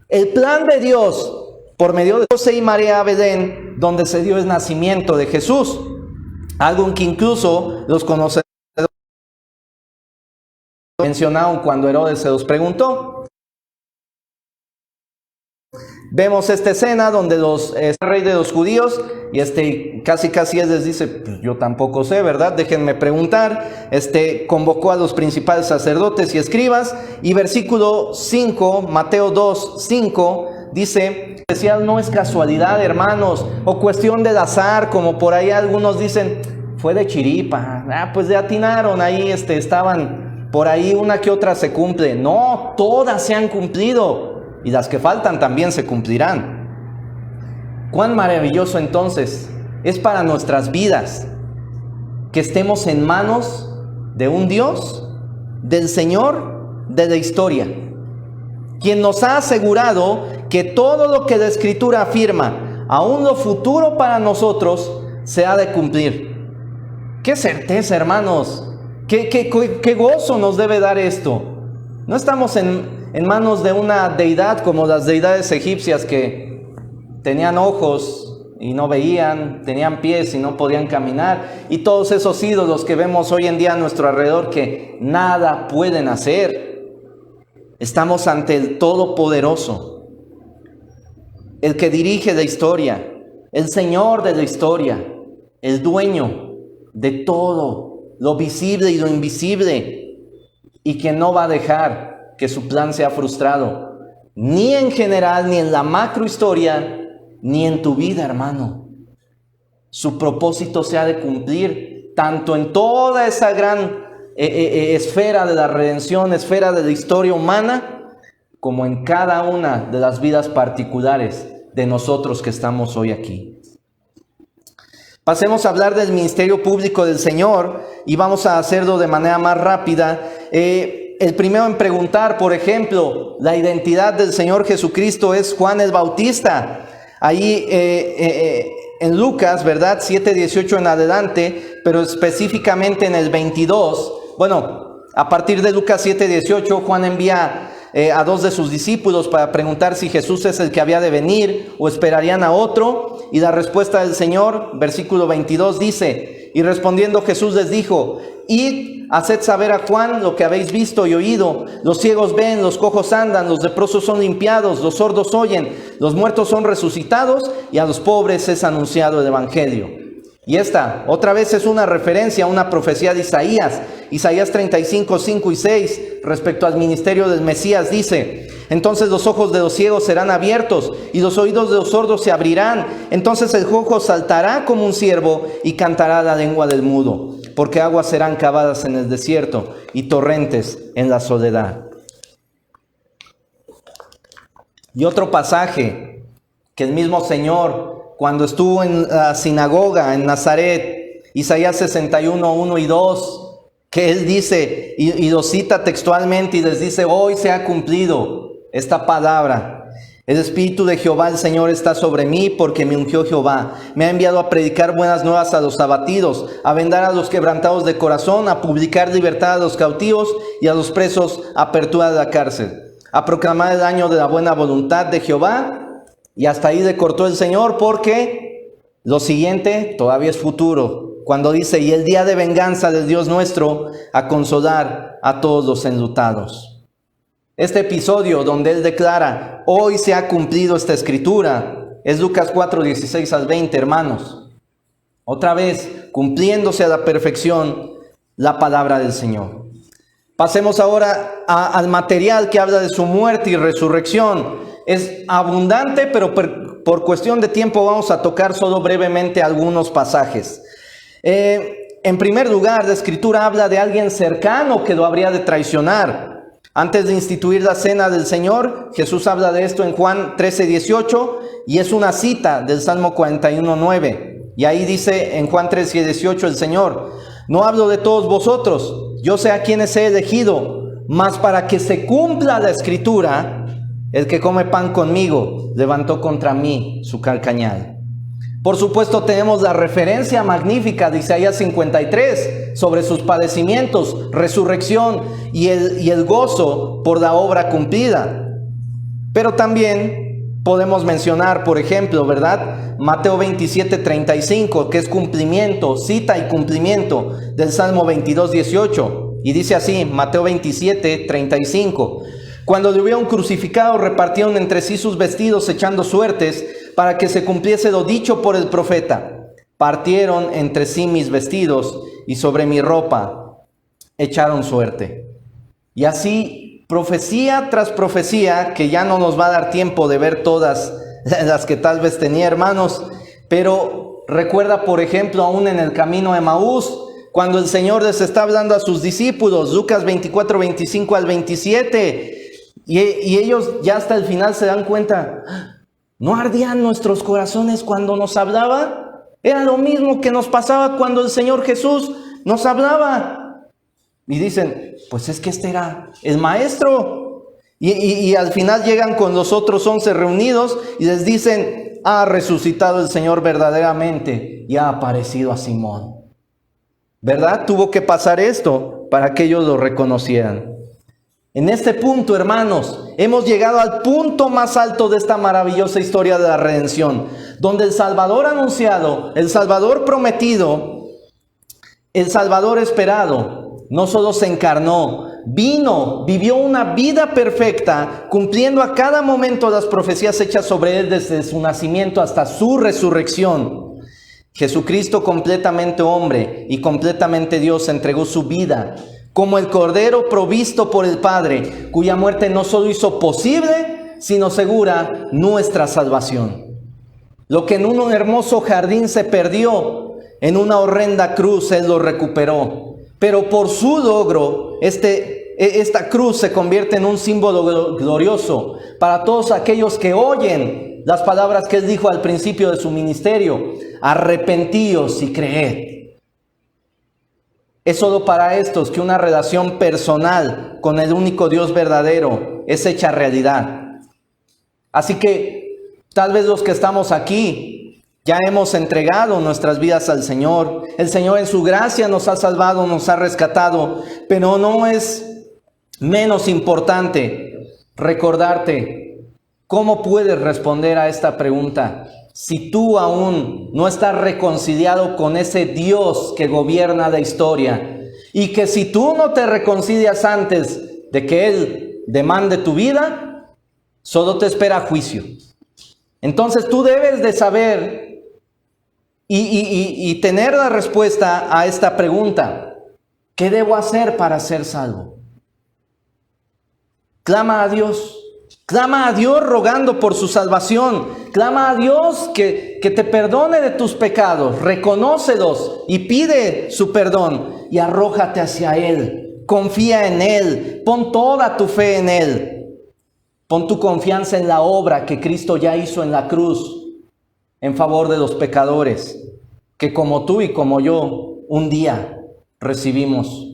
El plan de Dios por medio de José y María a Belén, donde se dio el nacimiento de Jesús. Algo que incluso los conocedores mencionaron cuando Herodes se los preguntó. Vemos esta escena donde el rey de los judíos, y casi él les dice, pues yo tampoco sé, ¿verdad? Déjenme preguntar. Convocó a los principales sacerdotes y escribas, y versículo 5, Mateo 2:5, dice, especial no es casualidad, hermanos, o cuestión del azar, como por ahí algunos dicen, fue de chiripa, pues le atinaron ahí, estaban por ahí, una que otra se cumple. No, todas se han cumplido, y las que faltan también se cumplirán. Cuán maravilloso entonces es para nuestras vidas que estemos en manos de un Dios, del Señor de la historia, quien nos ha asegurado que todo lo que la Escritura afirma, aún lo futuro para nosotros, se ha de cumplir. ¡Qué certeza, hermanos! ¡Qué gozo nos debe dar esto! No estamos en manos de una deidad como las deidades egipcias que tenían ojos y no veían, tenían pies y no podían caminar, y todos esos ídolos que vemos hoy en día a nuestro alrededor que nada pueden hacer. Estamos ante el Todopoderoso, el que dirige la historia, el Señor de la historia, el dueño de todo, lo visible y lo invisible, y que no va a dejar que su plan sea frustrado, ni en general, ni en la macrohistoria, ni en tu vida, hermano. Su propósito se ha de cumplir, tanto en toda esa gran esfera de la redención, esfera de la historia humana, como en cada una de las vidas particulares de nosotros que estamos hoy aquí. Pasemos a hablar del ministerio público del Señor, y vamos a hacerlo de manera más rápida. el primero en preguntar, por ejemplo, la identidad del Señor Jesucristo es Juan el Bautista. Ahí en Lucas, ¿verdad? 7:18 en adelante, pero específicamente en el 22. Bueno, a partir de Lucas 7:18, Juan envía a 2 de sus discípulos para preguntar si Jesús es el que había de venir o esperarían a otro. Y la respuesta del Señor, versículo 22, dice: y respondiendo Jesús les dijo: id, haced saber a Juan lo que habéis visto y oído. Los ciegos ven, los cojos andan, los leprosos son limpiados, los sordos oyen, los muertos son resucitados, y a los pobres es anunciado el evangelio. Y esta, otra vez, es una referencia a una profecía de Isaías. Isaías 35, 5 y 6, respecto al ministerio del Mesías, dice: entonces los ojos de los ciegos serán abiertos, y los oídos de los sordos se abrirán. Entonces el cojo saltará como un ciervo, y cantará la lengua del mudo. Porque aguas serán cavadas en el desierto, y torrentes en la soledad. Y otro pasaje, que el mismo Señor, cuando estuvo en la sinagoga en Nazaret, Isaías 61, 1 y 2, que Él dice, y lo cita textualmente y les dice: hoy se ha cumplido esta palabra. El Espíritu de Jehová el Señor está sobre mí, porque me ungió Jehová. Me ha enviado a predicar buenas nuevas a los abatidos, a vendar a los quebrantados de corazón, a publicar libertad a los cautivos y a los presos apertura de la cárcel, a proclamar el año de la buena voluntad de Jehová. Y hasta ahí le cortó el Señor, porque lo siguiente todavía es futuro, cuando dice: y el día de venganza del Dios nuestro, a consolar a todos los enlutados. Este episodio donde Él declara: hoy se ha cumplido esta escritura, es Lucas 4, 16 al 20, hermanos. Otra vez, cumpliéndose a la perfección la palabra del Señor. Pasemos ahora al material que habla de su muerte y resurrección. Es abundante, pero por cuestión de tiempo vamos a tocar solo brevemente algunos pasajes. En primer lugar, la Escritura habla de alguien cercano que lo habría de traicionar. Antes de instituir la cena del Señor, Jesús habla de esto en Juan 13:18, y es una cita del Salmo 41:9. Y ahí dice en Juan 13:18 el Señor: no hablo de todos vosotros, yo sé a quienes he elegido, mas para que se cumpla la Escritura, el que come pan conmigo levantó contra mí su calcañal. Por supuesto, tenemos la referencia magnífica de Isaías 53 sobre sus padecimientos, resurrección y el gozo por la obra cumplida. Pero también podemos mencionar, por ejemplo, ¿verdad?, Mateo 27:35, que es cumplimiento, cita y cumplimiento del Salmo 22:18. Y dice así, Mateo 27:35: cuando le hubieron crucificado, repartieron entre sí sus vestidos, echando suertes, para que se cumpliese lo dicho por el profeta: partieron entre sí mis vestidos, y sobre mi ropa echaron suerte. Y así, profecía tras profecía, que ya no nos va a dar tiempo de ver todas las que tal vez tenía, hermanos, pero recuerda, por ejemplo, aún en el camino de Emaús, cuando el Señor les está hablando a sus discípulos, Lucas 24, 25 al 27, y ellos ya hasta el final se dan cuenta: ¿no ardían nuestros corazones cuando nos hablaba? Era lo mismo que nos pasaba cuando el Señor Jesús nos hablaba. Y dicen: pues es que este era el maestro. Y al final llegan con los otros 11 reunidos y les dicen: ha resucitado el Señor verdaderamente y ha aparecido a Simón. ¿Verdad? Tuvo que pasar esto para que ellos lo reconocieran. En este punto, hermanos, hemos llegado al punto más alto de esta maravillosa historia de la redención, donde el Salvador anunciado, el Salvador prometido, el Salvador esperado, no solo se encarnó, vino, vivió una vida perfecta, cumpliendo a cada momento las profecías hechas sobre Él desde su nacimiento hasta su resurrección. Jesucristo, completamente hombre y completamente Dios, entregó su vida como el Cordero provisto por el Padre, cuya muerte no solo hizo posible, sino segura nuestra salvación. Lo que en un hermoso jardín se perdió, en una horrenda cruz Él lo recuperó. Pero por su logro, esta cruz se convierte en un símbolo glorioso para todos aquellos que oyen las palabras que Él dijo al principio de su ministerio: arrepentíos y creed. Es solo para estos que una relación personal con el único Dios verdadero es hecha realidad. Así que tal vez los que estamos aquí ya hemos entregado nuestras vidas al Señor. El Señor en su gracia nos ha salvado, nos ha rescatado, pero no es menos importante recordarte cómo puedes responder a esta pregunta. Si tú aún no estás reconciliado con ese Dios que gobierna la historia, y que si tú no te reconcilias antes de que Él demande tu vida, solo te espera juicio. Entonces tú debes de saber y tener la respuesta a esta pregunta. ¿Qué debo hacer para ser salvo? Clama a Dios. Clama a Dios rogando por su salvación. Clama a Dios que te perdone de tus pecados. Reconócelos y pide su perdón. Y arrójate hacia Él. Confía en Él. Pon toda tu fe en Él. Pon tu confianza en la obra que Cristo ya hizo en la cruz en favor de los pecadores, que como tú y como yo, un día recibimos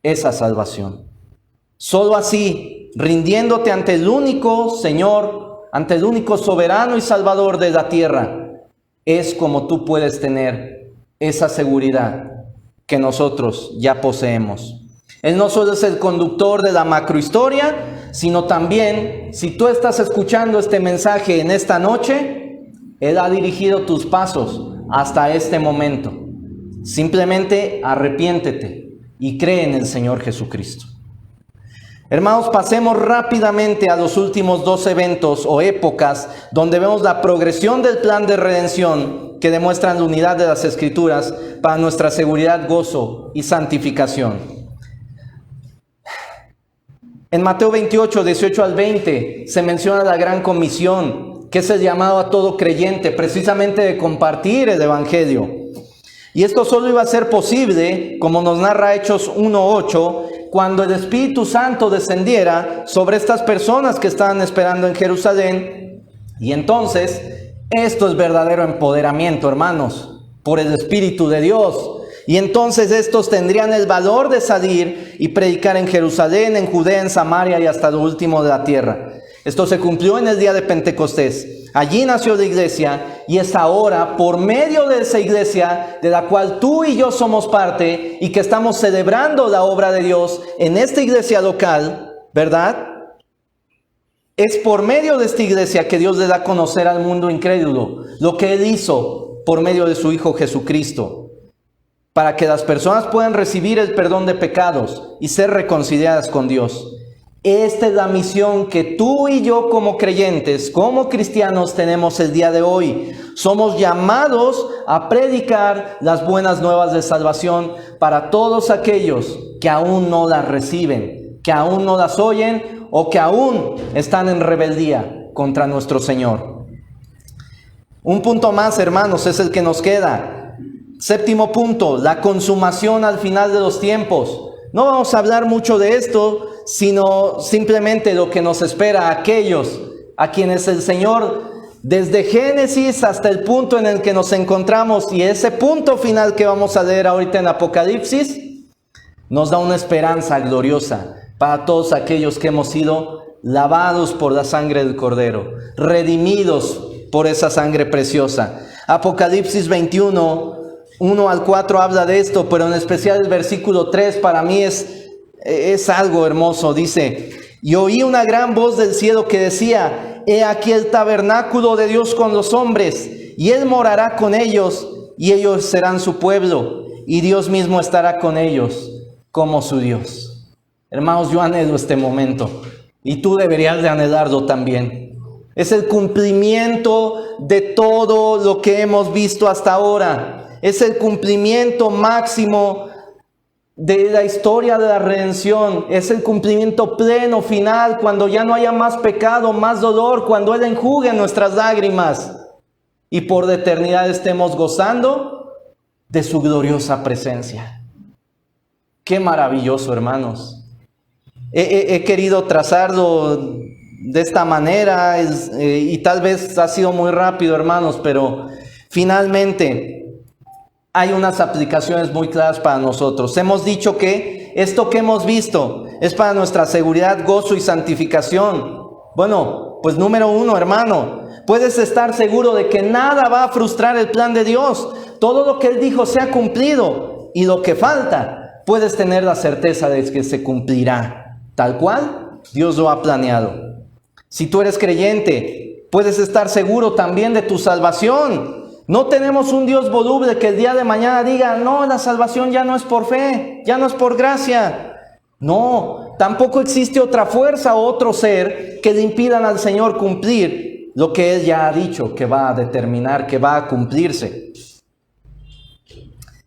esa salvación. Solo así, rindiéndote ante el único Señor, ante el único soberano y salvador de la tierra, es como tú puedes tener esa seguridad que nosotros ya poseemos. Él no solo es el conductor de la macrohistoria, sino también, si tú estás escuchando este mensaje en esta noche, Él ha dirigido tus pasos hasta este momento. Simplemente arrepiéntete y cree en el Señor Jesucristo. Hermanos, pasemos rápidamente a los últimos dos eventos o épocas donde vemos la progresión del plan de redención que demuestran la unidad de las Escrituras para nuestra seguridad, gozo y santificación. En Mateo 28, 18 al 20, se menciona la gran comisión, que es el llamado a todo creyente, precisamente de compartir el Evangelio. Y esto solo iba a ser posible, como nos narra Hechos 1:8, cuando el Espíritu Santo descendiera sobre estas personas que estaban esperando en Jerusalén. Y entonces, esto es verdadero empoderamiento, hermanos, por el Espíritu de Dios. Y entonces estos tendrían el valor de salir y predicar en Jerusalén, en Judea, en Samaria y hasta lo último de la tierra. Esto se cumplió en el día de Pentecostés. Allí nació la iglesia y es ahora por medio de esa iglesia de la cual tú y yo somos parte y que estamos celebrando la obra de Dios en esta iglesia local, ¿verdad? Es por medio de esta iglesia que Dios le da a conocer al mundo incrédulo lo que Él hizo por medio de su Hijo Jesucristo, para que las personas puedan recibir el perdón de pecados y ser reconciliadas con Dios. Esta es la misión que tú y yo como creyentes, como cristianos tenemos el día de hoy. Somos llamados a predicar las buenas nuevas de salvación para todos aquellos que aún no las reciben, que aún no las oyen o que aún están en rebeldía contra nuestro Señor. Un punto más, hermanos, es el que nos queda. Séptimo punto, la consumación al final de los tiempos. No vamos a hablar mucho de esto, sino simplemente lo que nos espera a aquellos a quienes el Señor, desde Génesis hasta el punto en el que nos encontramos, y ese punto final que vamos a leer ahorita en Apocalipsis, nos da una esperanza gloriosa para todos aquellos que hemos sido lavados por la sangre del Cordero, redimidos por esa sangre preciosa. Apocalipsis 21, 1 al 4 habla de esto, pero en especial el versículo 3 para mí es algo hermoso. Dice: y oí una gran voz del cielo que decía: he aquí el tabernáculo de Dios con los hombres, y Él morará con ellos, y ellos serán su pueblo, y Dios mismo estará con ellos como su Dios. Hermanos, yo anhelo este momento, y tú deberías de anhelarlo también. Es el cumplimiento de todo lo que hemos visto hasta ahora. Es el cumplimiento máximo de la historia de la redención. Es el cumplimiento pleno, final, cuando ya no haya más pecado, más dolor, cuando Él enjugue nuestras lágrimas y por la eternidad estemos gozando de su gloriosa presencia. Qué maravilloso, hermanos. He querido trazarlo de esta manera y tal vez ha sido muy rápido, hermanos, pero finalmente hay unas aplicaciones muy claras para nosotros. Hemos dicho que esto que hemos visto es para nuestra seguridad, gozo y santificación. Bueno, pues número 1, hermano, puedes estar seguro de que nada va a frustrar el plan de Dios. Todo lo que Él dijo se ha cumplido, y lo que falta, puedes tener la certeza de que se cumplirá, tal cual Dios lo ha planeado. Si tú eres creyente, puedes estar seguro también de tu salvación. No tenemos un Dios voluble que el día de mañana diga, no, la salvación ya no es por fe, ya no es por gracia. No, tampoco existe otra fuerza o otro ser que le impidan al Señor cumplir lo que Él ya ha dicho que va a determinar, que va a cumplirse.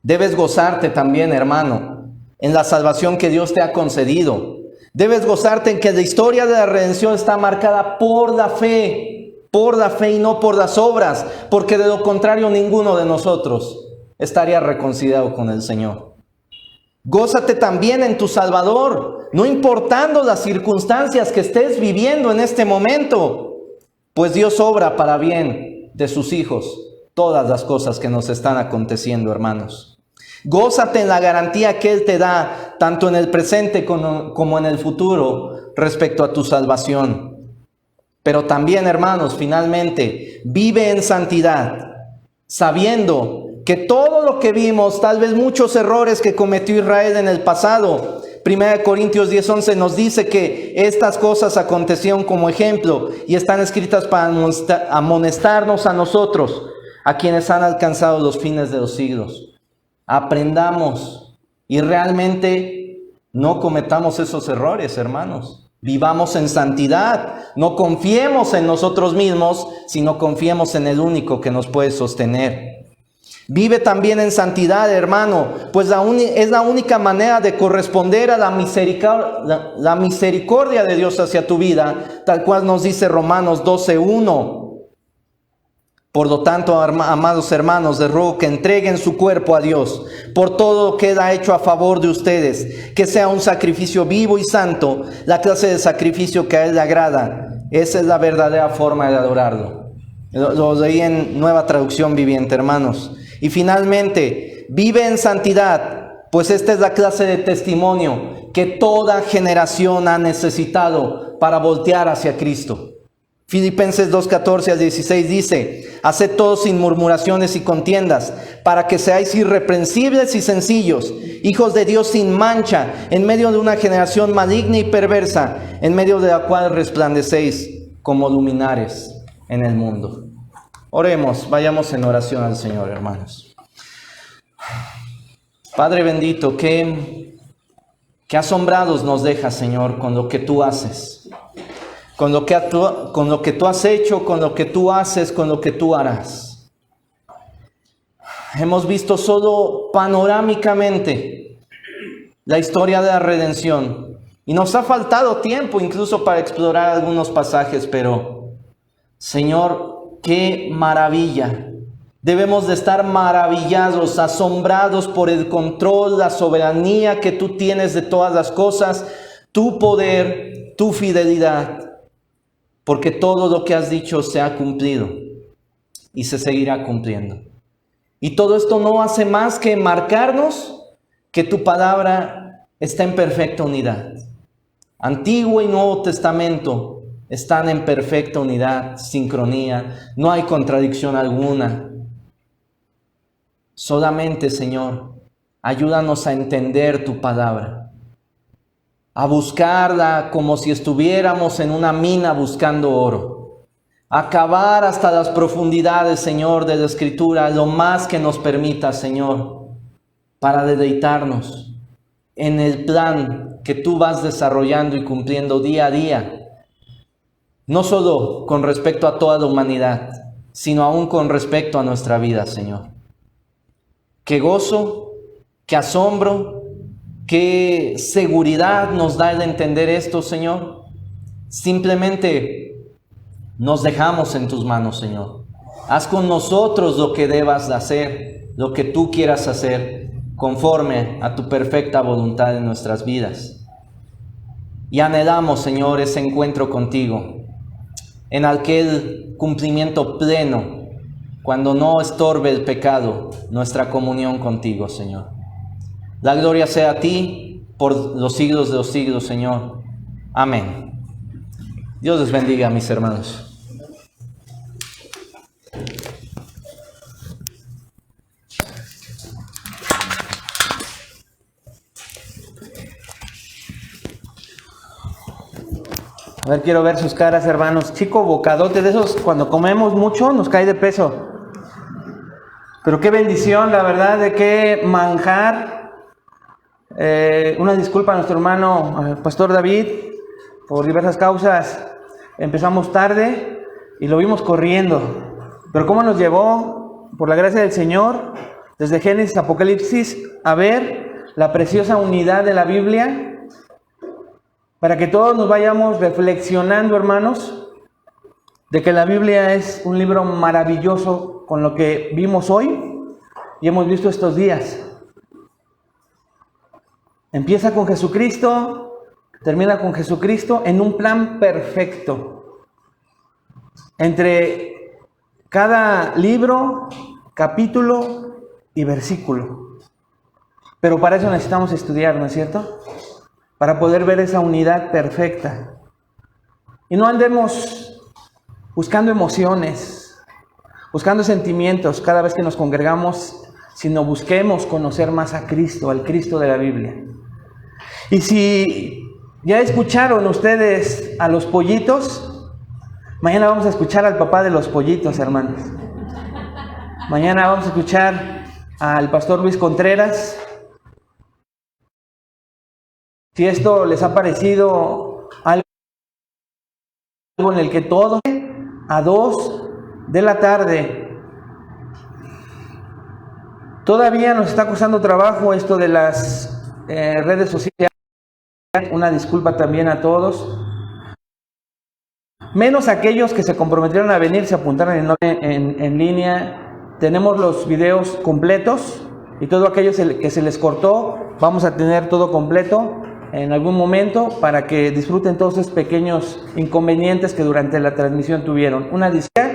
Debes gozarte también, hermano, en la salvación que Dios te ha concedido. Debes gozarte en que la historia de la redención está marcada por la fe y no por las obras, porque de lo contrario ninguno de nosotros estaría reconciliado con el Señor. Gózate también en tu Salvador, no importando las circunstancias que estés viviendo en este momento, pues Dios obra para bien de sus hijos todas las cosas que nos están aconteciendo, hermanos. Gózate en la garantía que Él te da, tanto en el presente como en el futuro, respecto a tu salvación. Pero también, hermanos, finalmente, vive en santidad, sabiendo que todo lo que vimos, tal vez muchos errores que cometió Israel en el pasado, 1 Corintios 10:11 nos dice que estas cosas acontecieron como ejemplo y están escritas para amonestarnos a nosotros, a quienes han alcanzado los fines de los siglos. Aprendamos y realmente no cometamos esos errores, hermanos. Vivamos en santidad, no confiemos en nosotros mismos, sino confiemos en el único que nos puede sostener. Vive también en santidad, hermano, pues es la única manera de corresponder a la misericordia de Dios hacia tu vida, tal cual nos dice Romanos 12:1. Por lo tanto, amados hermanos, les ruego que entreguen su cuerpo a Dios por todo lo que Él ha hecho a favor de ustedes, que sea un sacrificio vivo y santo, la clase de sacrificio que a Él le agrada. Esa es la verdadera forma de adorarlo. Lo leí en Nueva Traducción Viviente, hermanos. Y finalmente, vive en santidad, pues esta es la clase de testimonio que toda generación ha necesitado para voltear hacia Cristo. Filipenses 2:14-16 dice: haced todo sin murmuraciones y contiendas, para que seáis irreprensibles y sencillos, hijos de Dios sin mancha, en medio de una generación maligna y perversa, en medio de la cual resplandecéis como luminares en el mundo. Oremos, vayamos en oración al Señor, hermanos. Padre bendito, que asombrados nos dejas, Señor, con lo que tú haces. Con lo que tú has hecho, con lo que tú haces, con lo que tú harás. Hemos visto solo panorámicamente la historia de la redención. Y nos ha faltado tiempo incluso para explorar algunos pasajes, pero, Señor, qué maravilla. Debemos de estar maravillados, asombrados por el control, la soberanía que tú tienes de todas las cosas, tu poder, tu fidelidad. Porque todo lo que has dicho se ha cumplido y se seguirá cumpliendo. Y todo esto no hace más que marcarnos que tu palabra está en perfecta unidad. Antiguo y Nuevo Testamento están en perfecta unidad, sincronía, no hay contradicción alguna. Solamente, Señor, ayúdanos a entender tu palabra, a buscarla como si estuviéramos en una mina buscando oro, a cavar hasta las profundidades, Señor, de la Escritura, lo más que nos permita, Señor, para deleitarnos en el plan que tú vas desarrollando y cumpliendo día a día, no solo con respecto a toda la humanidad, sino aún con respecto a nuestra vida, Señor. Qué gozo, qué asombro, qué seguridad nos da el entender esto, Señor. Simplemente nos dejamos en tus manos, Señor. Haz con nosotros lo que debas hacer, lo que tú quieras hacer, conforme a tu perfecta voluntad en nuestras vidas. Y anhelamos, Señor, ese encuentro contigo, en aquel cumplimiento pleno cuando no estorbe el pecado nuestra comunión contigo, Señor. La gloria sea a ti por los siglos de los siglos, Señor. Amén. Dios les bendiga, mis hermanos. A ver, quiero ver sus caras, hermanos. Chico bocadote de esos, cuando comemos mucho nos cae de peso. Pero qué bendición, la verdad, de qué manjar. Una disculpa a nuestro hermano Pastor David, por diversas causas. Empezamos tarde y lo vimos corriendo. Pero cómo nos llevó, por la gracia del Señor, desde Génesis a Apocalipsis, a ver la preciosa unidad de la Biblia, para que todos nos vayamos reflexionando, hermanos, de que la Biblia es un libro maravilloso con lo que vimos hoy y hemos visto estos días. Empieza con Jesucristo, termina con Jesucristo en un plan perfecto. Entre cada libro, capítulo y versículo. Pero para eso necesitamos estudiar, ¿no es cierto? Para poder ver esa unidad perfecta. Y no andemos buscando emociones, buscando sentimientos cada vez que nos congregamos, sino busquemos conocer más a Cristo, al Cristo de la Biblia. Y si ya escucharon ustedes a los pollitos, mañana vamos a escuchar al papá de los pollitos, hermanos. Mañana vamos a escuchar al pastor Luis Contreras. Si esto les ha parecido algo en el que todo a 2 de la tarde, todavía nos está costando trabajo esto de las redes sociales. Una disculpa también a todos, menos aquellos que se comprometieron a venir, se apuntaron en línea. Tenemos los videos completos y todo aquello que se les cortó, vamos a tener todo completo en algún momento para que disfruten todos esos pequeños inconvenientes que durante la transmisión tuvieron. Una disculpa.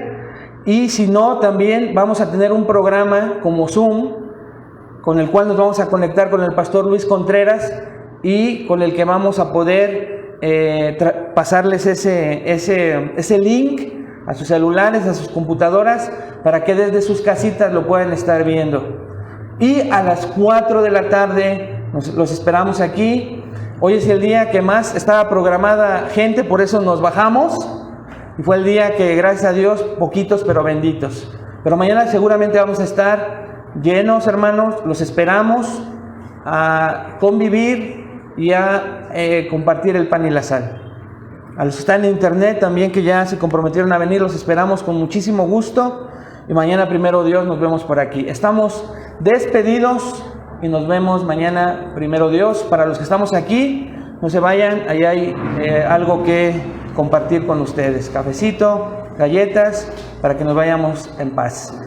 Y si no, también vamos a tener un programa como Zoom, con el cual nos vamos a conectar con el pastor Luis Contreras y con el que vamos a poder pasarles ese link a sus celulares, a sus computadoras, para que desde sus casitas lo puedan estar viendo. Y a las 4 de la tarde los esperamos aquí. Hoy es el día que más estaba programada gente, por eso nos bajamos. Y fue el día que, gracias a Dios, poquitos pero benditos. Pero mañana seguramente vamos a estar llenos, hermanos. Los esperamos a convivir y a compartir el pan y la sal. A los que están en internet también, que ya se comprometieron a venir, los esperamos con muchísimo gusto. Y mañana, primero Dios, nos vemos por aquí. Estamos despedidos y nos vemos mañana, primero Dios. Para los que estamos aquí, no se vayan, ahí hay algo que compartir con ustedes. Cafecito, galletas, para que nos vayamos en paz.